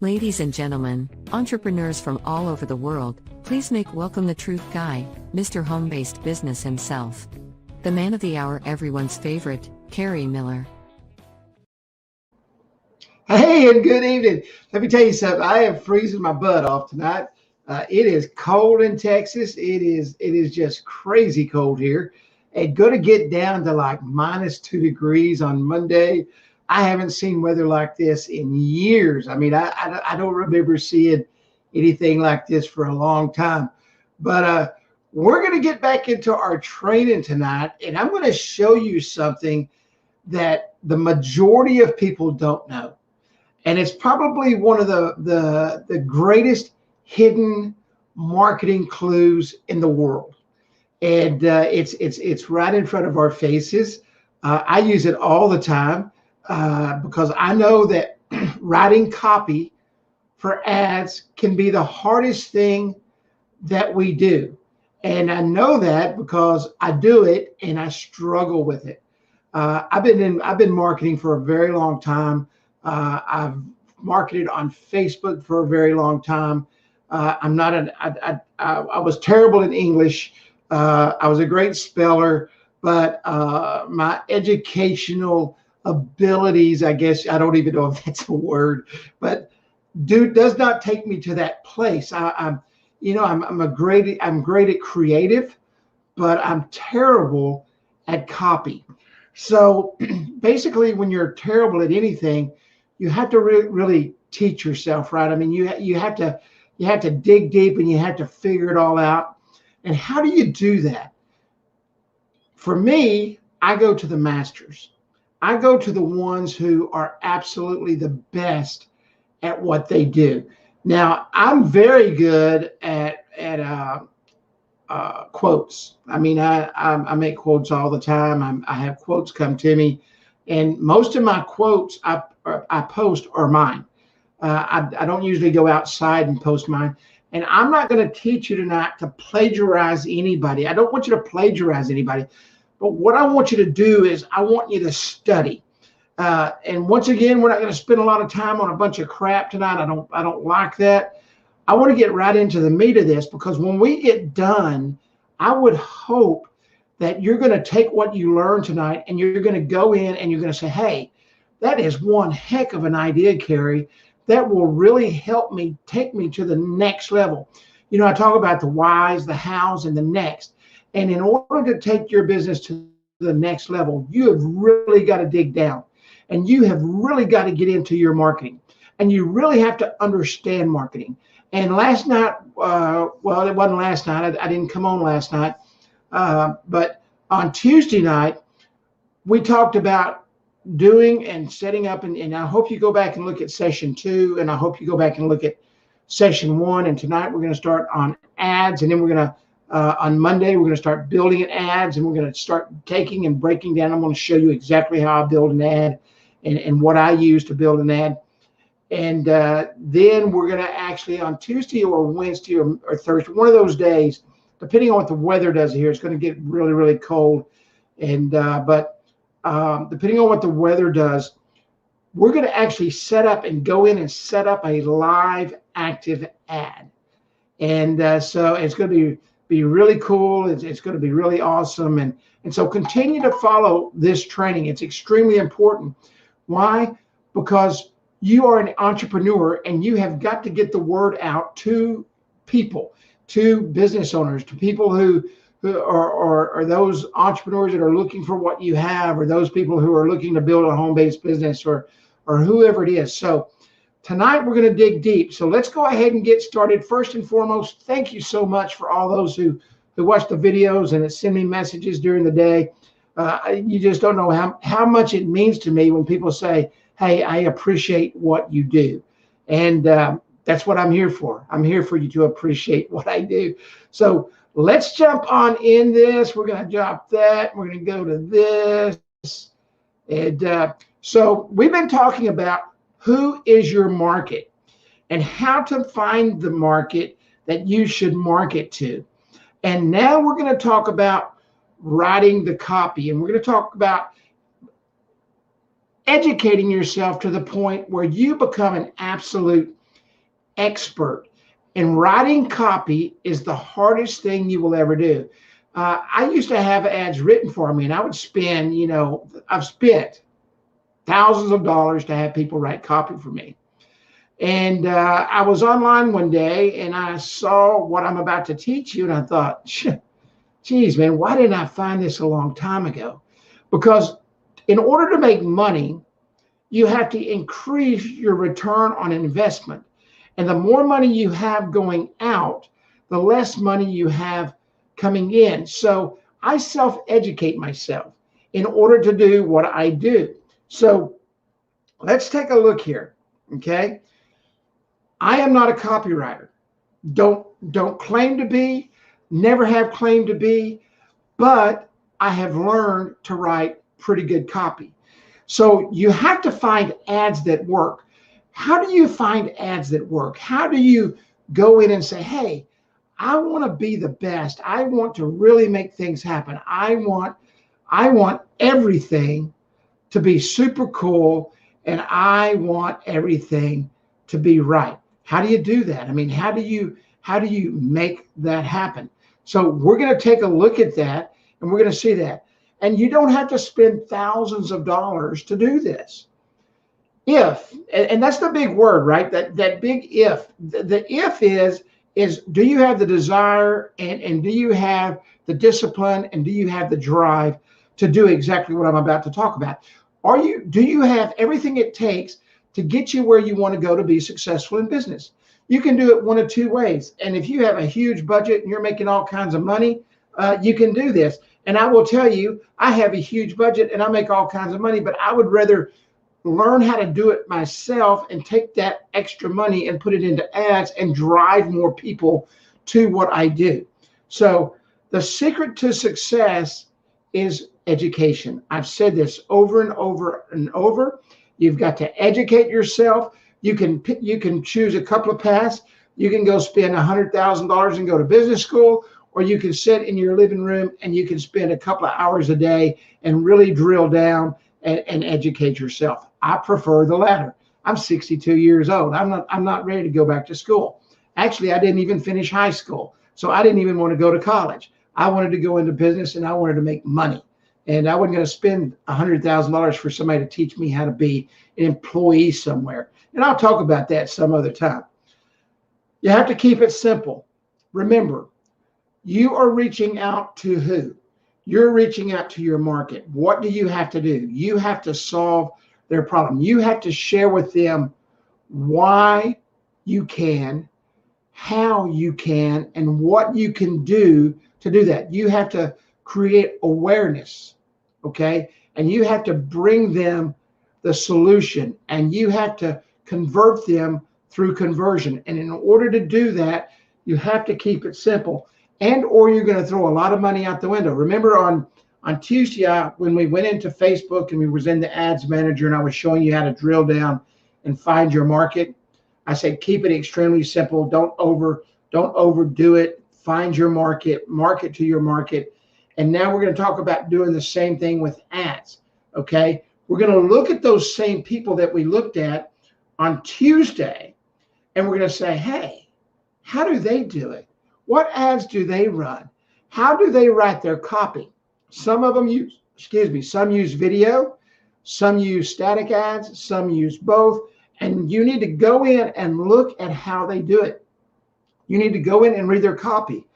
Ladies and gentlemen, entrepreneurs from all over the world, please make welcome the truth guy, Mr. Home-Based Business himself. The man of the hour, everyone's favorite, Kerry Miller. Hey, and good evening. Let me tell you something. I am freezing my butt off tonight. It is cold in Texas. It is just crazy cold here. It's going to get down to like -2 degrees on Monday. I haven't seen weather like this in years. I mean, I don't remember seeing anything like this for a long time. But we're going to get back into our training tonight, and I'm going to show you something that the majority of people don't know. And it's probably one of the greatest hidden marketing clues in the world. And it's right in front of our faces. I use it all the time because I know that writing copy for ads can be the hardest thing that we do. And I know that because I do it and I struggle with it. I've been marketing for a very long time. I've marketed on Facebook for a very long time. I was terrible in English. I was a great speller, but my educational abilities, I guess, I don't even know if that's a word, but does not take me to that place. I'm great at creative, but I'm terrible at copy. So basically, when you're terrible at anything, you have to really teach yourself, right? I mean, you have to dig deep and you have to figure it all out. And how do you do that? For me, I go to the masters. I go to the ones who are absolutely the best at what they do. Now, I'm very good at quotes. I mean, I make quotes all the time. I have quotes come to me, and most of my quotes I post are mine. I don't usually go outside and post mine. And I'm not going to teach you tonight to plagiarize anybody. I don't want you to plagiarize anybody. But what I want you to do is I want you to study. And once again, we're not going to spend a lot of time on a bunch of crap tonight. I don't like that. I want to get right into the meat of this, because when we get done, I would hope that you're going to take what you learned tonight and you're going to go in and you're going to say, hey, that is one heck of an idea, Kerry. That will really help me take me to the next level. You know, I talk about the whys, the hows, and the next. And in order to take your business to the next level, you have really got to dig down. And you have really got to get into your marketing. And you really have to understand marketing. And last night, well, it wasn't last night. I didn't come on last night. But on Tuesday night, we talked about doing and setting up. And I hope you go back and look at session 2. And I hope you go back and look at session 1. And tonight we're going to start on ads. And then we're going to, on Monday, we're going to start building an ads. And we're going to start taking and breaking down. I'm going to show you exactly how I build an ad and what I use to build an ad. And then we're going to actually on Tuesday or Wednesday or Thursday, one of those days, depending on what the weather does here, it's going to get really, really cold. And but depending on what the weather does, we're going to actually set up and go in and set up a live active ad. And so it's going to be really cool. It's going to be really awesome. And so continue to follow this training. It's extremely important. Why? Because you are an entrepreneur and you have got to get the word out to people, to business owners, to people who are those entrepreneurs that are looking for what you have, or those people who are looking to build a home-based business, or whoever it is. So tonight we're going to dig deep. So let's go ahead and get started. First and foremost, thank you so much for all those who watch the videos and send me messages during the day. You just don't know how much it means to me when people say, hey, I appreciate what you do. And that's what I'm here for. I'm here for you to appreciate what I do. So let's jump on in this. We're going to drop that. We're going to go to this. And so we've been talking about who is your market and how to find the market that you should market to. And now we're going to talk about writing the copy. And we're going to talk about educating yourself to the point where you become an absolute expert. And writing copy is the hardest thing you will ever do. I used to have ads written for me, and I would spend, I've spent thousands of dollars to have people write copy for me. And I was online one day and I saw what I'm about to teach you, and I thought, geez, man, why didn't I find this a long time ago? Because in order to make money, you have to increase your return on investment. And the more money you have going out, the less money you have coming in. So I self-educate myself in order to do what I do. So let's take a look here, okay? I am not a copywriter. Don't claim to be, never have claimed to be, but I have learned to write pretty good copy. So you have to find ads that work. How do you find ads that work? How do you go in and say, hey, I want to be the best. I want to really make things happen. I want everything to be super cool, and I want everything to be right. How do you do that? I mean, how do you make that happen? So we're going to take a look at that, and we're going to see that. And you don't have to spend thousands of dollars to do this. If, and that's the big word, right? That big if. The if is do you have the desire, and do you have the discipline, and do you have the drive to do exactly what I'm about to talk about? Do you have everything it takes to get you where you want to go to be successful in business? You can do it one of two ways. And if you have a huge budget and you're making all kinds of money, you can do this. And I will tell you, I have a huge budget and I make all kinds of money, but I would rather learn how to do it myself and take that extra money and put it into ads and drive more people to what I do. So the secret to success is education. I've said this over and over and over. You've got to educate yourself. You can choose a couple of paths. You can go spend $100,000 and go to business school, or you can sit in your living room and you can spend a couple of hours a day and really drill down and educate yourself. I prefer the latter. I'm 62 years old. I'm not ready to go back to school. Actually, I didn't even finish high school, so I didn't even want to go to college. I wanted to go into business and I wanted to make money. And I wasn't going to spend $100,000 for somebody to teach me how to be an employee somewhere. And I'll talk about that some other time. You have to keep it simple. Remember, you are reaching out to who? You're reaching out to your market. What do you have to do? You have to solve their problem. You have to share with them why you can, how you can, and what you can do to do that. You have to create awareness, okay? And you have to bring them the solution, and you have to convert them through conversion. And in order to do that, you have to keep it simple, and or you're going to throw a lot of money out the window. Remember on Tuesday, when we went into Facebook and we was in the ads manager and I was showing you how to drill down and find your market, I said, keep it extremely simple. Don't overdo it. Find your market to your market. And now we're going to talk about doing the same thing with ads. Okay. We're going to look at those same people that we looked at on Tuesday, and we're going to say, hey, how do they do it? What ads do they run? How do they write their copy? Some of them some use video, some use static ads, some use both. And you need to go in and look at how they do it. You need to go in and read their copy.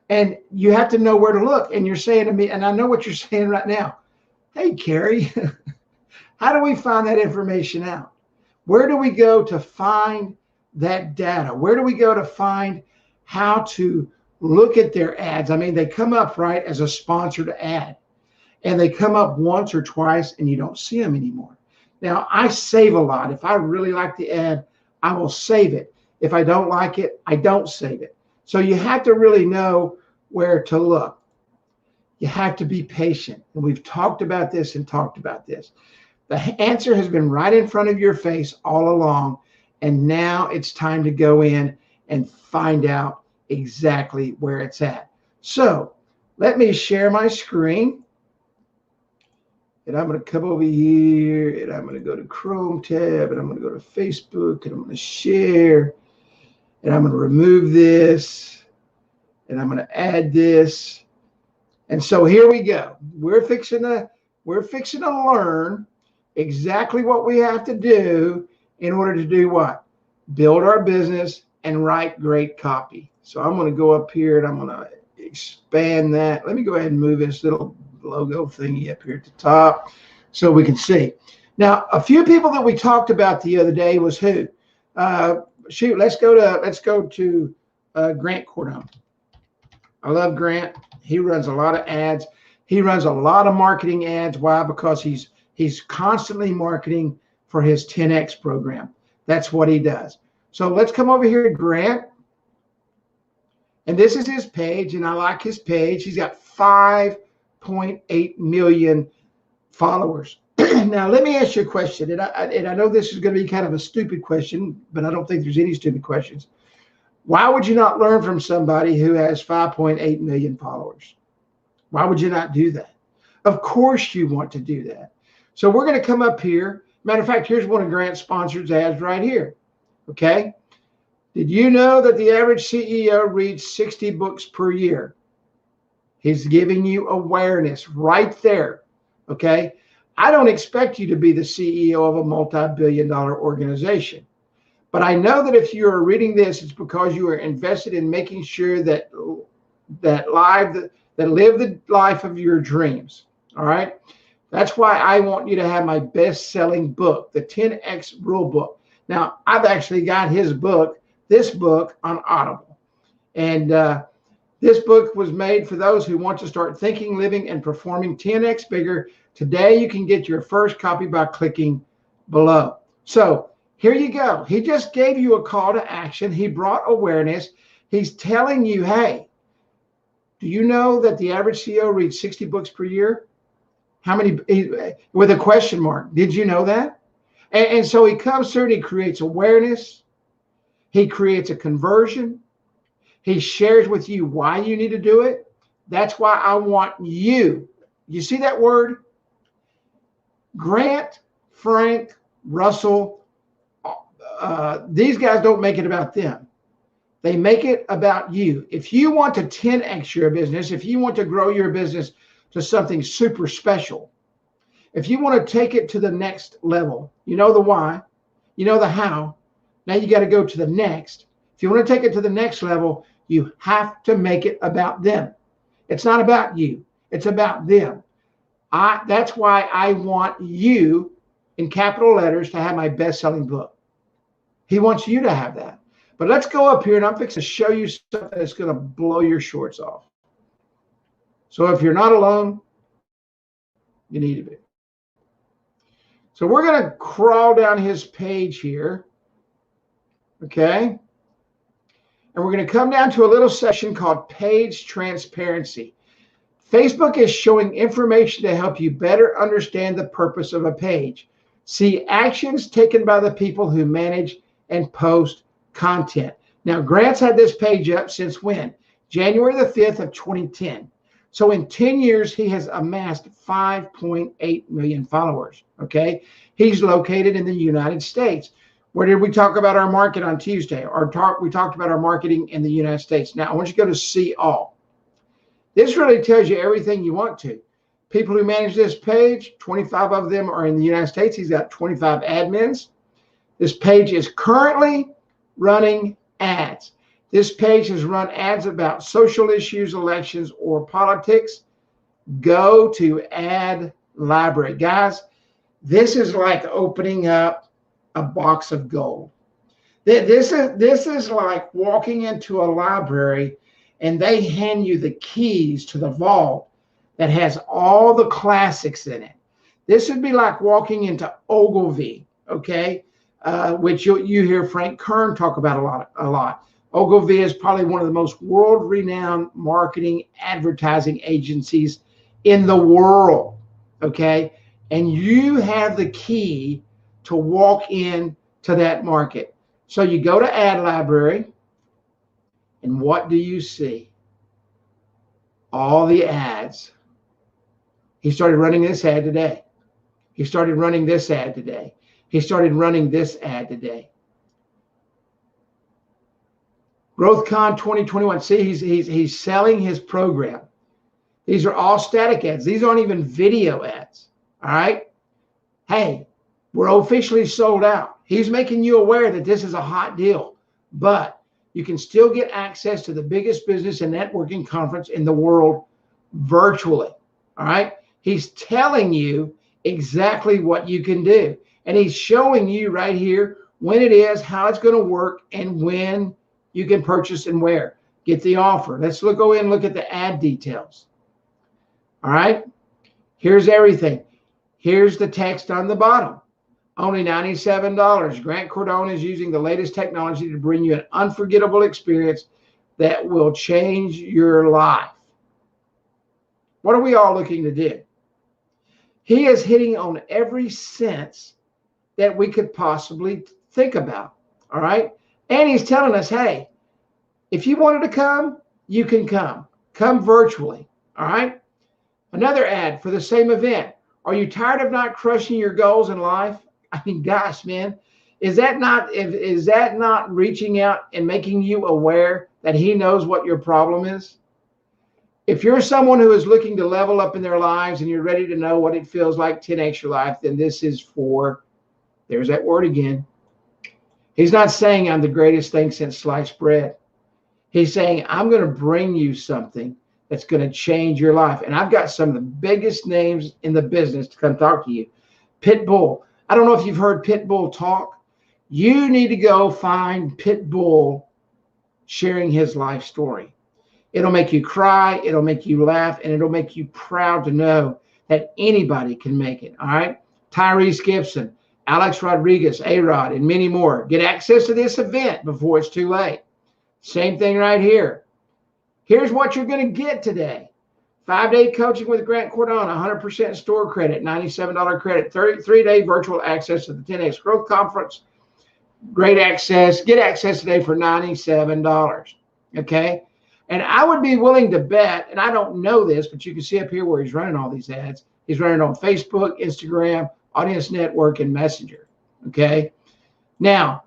And you have to know where to look. And you're saying to me, and I know what you're saying right now, hey, Kerry, how do we find that information out? Where do we go to find that data? Where do we go to find how to look at their ads? I mean, they come up, right, as a sponsored ad. And they come up once or twice and you don't see them anymore. Now, I save a lot. If I really like the ad, I will save it. If I don't like it, I don't save it. So you have to really know where to look. You have to be patient. And we've talked about this and talked about this. The answer has been right in front of your face all along. And now it's time to go in and find out exactly where it's at. So let me share my screen. And I'm going to come over here and I'm going to go to Chrome tab and I'm going to go to Facebook and I'm going to share. and I'm going to remove this, and I'm going to add this. And so here we go. We're fixing to learn exactly what we have to do in order to do what? Build our business and write great copy. So I'm going to go up here and I'm going to expand that. Let me go ahead and move this little logo thingy up here at the top so we can see. Now, a few people that we talked about the other day was who? Let's go to Grant Cordone. I love Grant. He runs a lot of ads. He runs a lot of marketing ads. Why? Because he's constantly marketing for his 10X program. That's what he does. So let's come over here to Grant. And this is his page, and I like his page. He's got 5.8 million followers. Now, let me ask you a question. And I know this is going to be kind of a stupid question, but I don't think there's any stupid questions. Why would you not learn from somebody who has 5.8 million followers? Why would you not do that? Of course you want to do that. So we're going to come up here. Matter of fact, here's one of Grant's sponsored ads right here. Okay. Did you know that the average CEO reads 60 books per year? He's giving you awareness right there. Okay. I don't expect you to be the CEO of a multi-billion-dollar organization. But I know that if you are reading this, it's because you are invested in making sure that live the life of your dreams. All right. That's why I want you to have my best-selling book, the 10X Rule Book. Now, I've actually got this book on Audible. And this book was made for those who want to start thinking, living, and performing 10X bigger. Today, you can get your first copy by clicking below. So here you go. He just gave you a call to action. He brought awareness. He's telling you, hey, do you know that the average CEO reads 60 books per year? How many, with a question mark? Did you know that? And so he comes through and he creates awareness. He creates a conversion. He shares with you why you need to do it. That's why I want you. You see that word? Grant, Frank, Russell, these guys don't make it about them. They make it about you. If you want to 10X your business, if you want to grow your business to something super special, if you want to take it to the next level, you know the why, you know the how, now you got to go to the next. If you want to take it to the next level, you have to make it about them. It's not about you. It's about them. That's why I want you, in capital letters, to have my best-selling book. He wants you to have that. But let's go up here, and I'm fixing to show you something that's going to blow your shorts off. So if you're not alone, you need to be. So we're going to crawl down his page here. Okay. And we're going to come down to a little section called Page Transparency. Facebook is showing information to help you better understand the purpose of a page. See actions taken by the people who manage and post content. Now, Grant's had this page up since when? January the 5th of 2010. So in 10 years, he has amassed 5.8 million followers. Okay. He's located in the United States. Where did we talk about our market on Tuesday? We talked about our marketing in the United States. Now, I want you to go to See All. This really tells you everything you want to. People who manage this page, 25 of them are in the United States. He's got 25 admins. This page is currently running ads. This page has run ads about social issues, elections, or politics. Go to Ad Library. Guys, this is like opening up a box of gold. This is like walking into a library and they hand you the keys to the vault that has all the classics in it. This would be like walking into Ogilvy, okay, which you hear Frank Kern talk about a lot. Ogilvy is probably one of the most world-renowned marketing advertising agencies in the world, okay? And you have the key to walk in to that market. So you go to Ad Library, and what do you see? All the ads. He started running this ad today. He started running this ad today. He started running this ad today. GrowthCon 2021. See, he's selling his program. These are all static ads. These aren't even video ads. All right. Hey, we're officially sold out. He's making you aware that this is a hot deal, but you can still get access to the biggest business and networking conference in the world virtually. All right. He's telling you exactly what you can do. And he's showing you right here when it is, how it's going to work, and when you can purchase and where. Get the offer. Let's go in and look at the ad details. All right. Here's everything. Here's the text on the bottom. Only $97. Grant Cardone is using the latest technology to bring you an unforgettable experience that will change your life. What are we all looking to do? He is hitting on every sense that we could possibly think about. All right. And he's telling us, hey, if you wanted to come, you can come. Come virtually. All right. Another ad for the same event. Are you tired of not crushing your goals in life? I mean, gosh, man, is that not reaching out and making you aware that he knows what your problem is? If you're someone who is looking to level up in their lives and you're ready to know what it feels like 10x your life, then this is for, there's that word again. He's not saying I'm the greatest thing since sliced bread. He's saying I'm going to bring you something that's going to change your life. And I've got some of the biggest names in the business to come talk to you. Pitbull. I don't know if you've heard Pitbull talk. You need to go find Pitbull sharing his life story. It'll make you cry, it'll make you laugh, and it'll make you proud to know that anybody can make it. All right. Tyrese Gibson, Alex Rodriguez, A-Rod, and many more. Get access to this event before it's too late. Same thing right here. Here's what you're going to get today. 5-day coaching with Grant Cardone, 100% store credit, $97 credit, 33-day virtual access to the 10X Growth Conference. Great access. Get access today for $97. Okay. And I would be willing to bet, and I don't know this, but you can see up here where he's running all these ads. He's running on Facebook, Instagram, Audience Network, and Messenger. Okay. Now,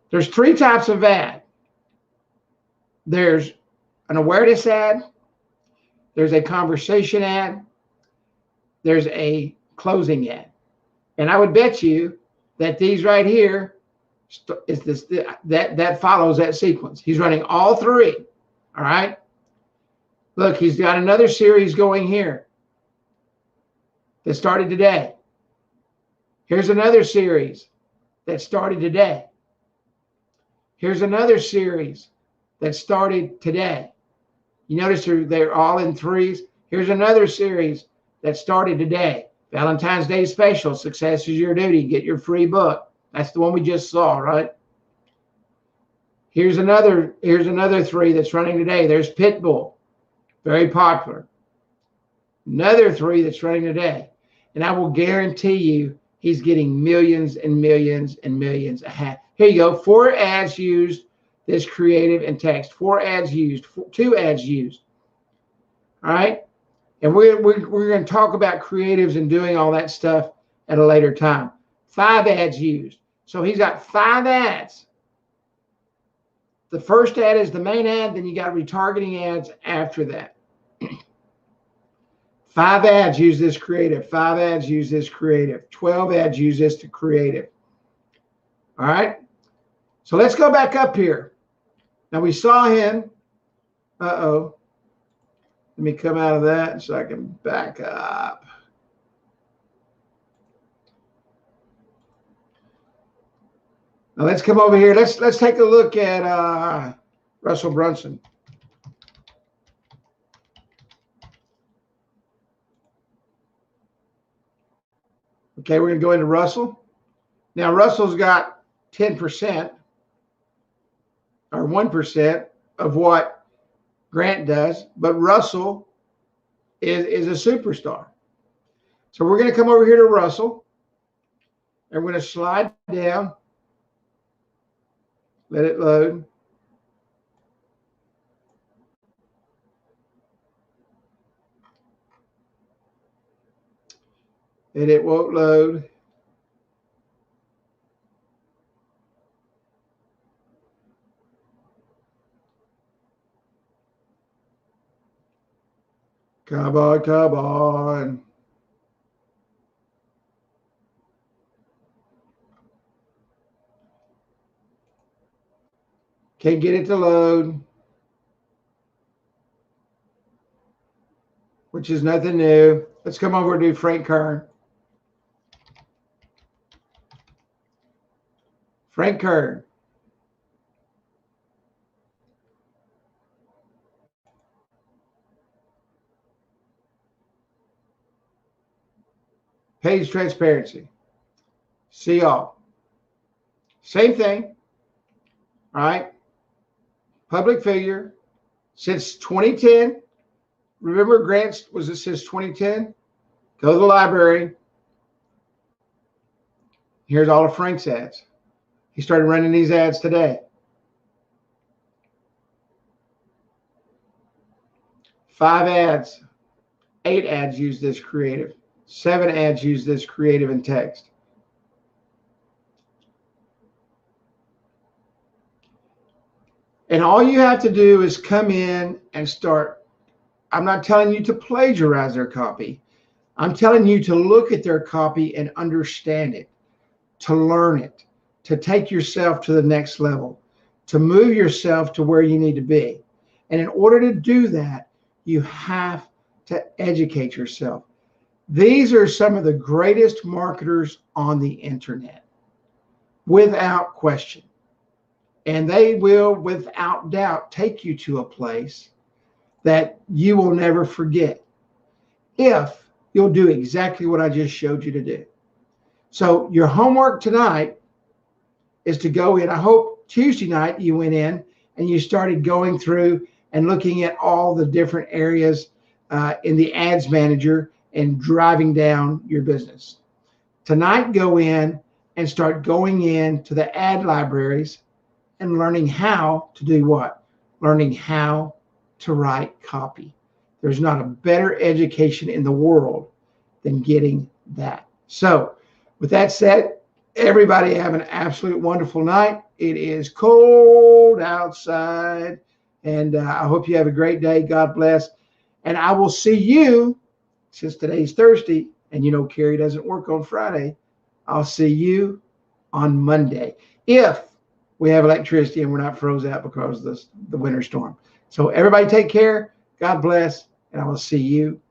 there's 3 types of ad. There's an awareness ad. There's a conversation ad. There's a closing ad. And I would bet you that these right here is that follows that sequence. He's running all 3. All right. Look, he's got another series going here that started today. Here's another series that started today. Here's another series that started today. You notice they're all in 3s. Here's another series that started today. Valentine's Day special, Success is Your Duty. Get your free book. That's the one we just saw, right? Here's another 3 that's running today. There's Pitbull, very popular. Another 3 that's running today. And I will guarantee you he's getting millions and millions and millions a half. Here you go. 4 ads used, this creative and text. 4 ads used, 2 ads used. All right. And we're going to talk about creatives and doing all that stuff at a later time. 5 ads used. So he's got 5 ads. The first ad is the main ad, then you got retargeting ads after that. 5 ads use this creative. 5 ads use this creative. 12 ads use this to creative. All right. So let's go back up here. Now we saw him. Uh-oh. Let me come out of that so I can back up. Now let's come over here. Let's take a look at Russell Brunson. Okay, we're going to go into Russell. Now Russell's got 10% or 1% of what Grant does, but Russell is a superstar. So we're going to come over here to Russell, and we're going to slide down. Let it load. And it won't load. Come on, come on. Can't get it to load, which is nothing new. Let's come over and do Frank Kern. Frank Kern. Page transparency. See y'all. Same thing. All right. Public figure since 2010. Remember grants was it since 2010? Go to the library. Here's all of Frank's ads. He started running these ads today. 5 ads, 8 ads use this creative. 7 ads use this creative and text. And all you have to do is come in and start. I'm not telling you to plagiarize their copy. I'm telling you to look at their copy and understand it, to learn it, to take yourself to the next level, to move yourself to where you need to be. And in order to do that, you have to educate yourself. These are some of the greatest marketers on the internet, without question. And they will, without doubt, take you to a place that you will never forget if you'll do exactly what I just showed you to do. So your homework tonight is to go in. I hope Tuesday night you went in and you started going through and looking at all the different areas in the ads manager and driving down your business. Tonight, go in and start going into the ad libraries and learning how to do what? Learning how to write copy. There's not a better education in the world than getting that. So with that said, everybody have an absolute wonderful night. It is cold outside, and I hope you have a great day. God bless. And I will see you, since today's Thursday, and you know Kerry doesn't work on Friday, I'll see you on Monday, if we have electricity and we're not froze out because of the winter storm. So everybody take care. God bless, and I will see you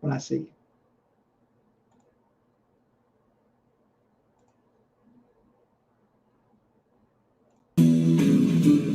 when I see you.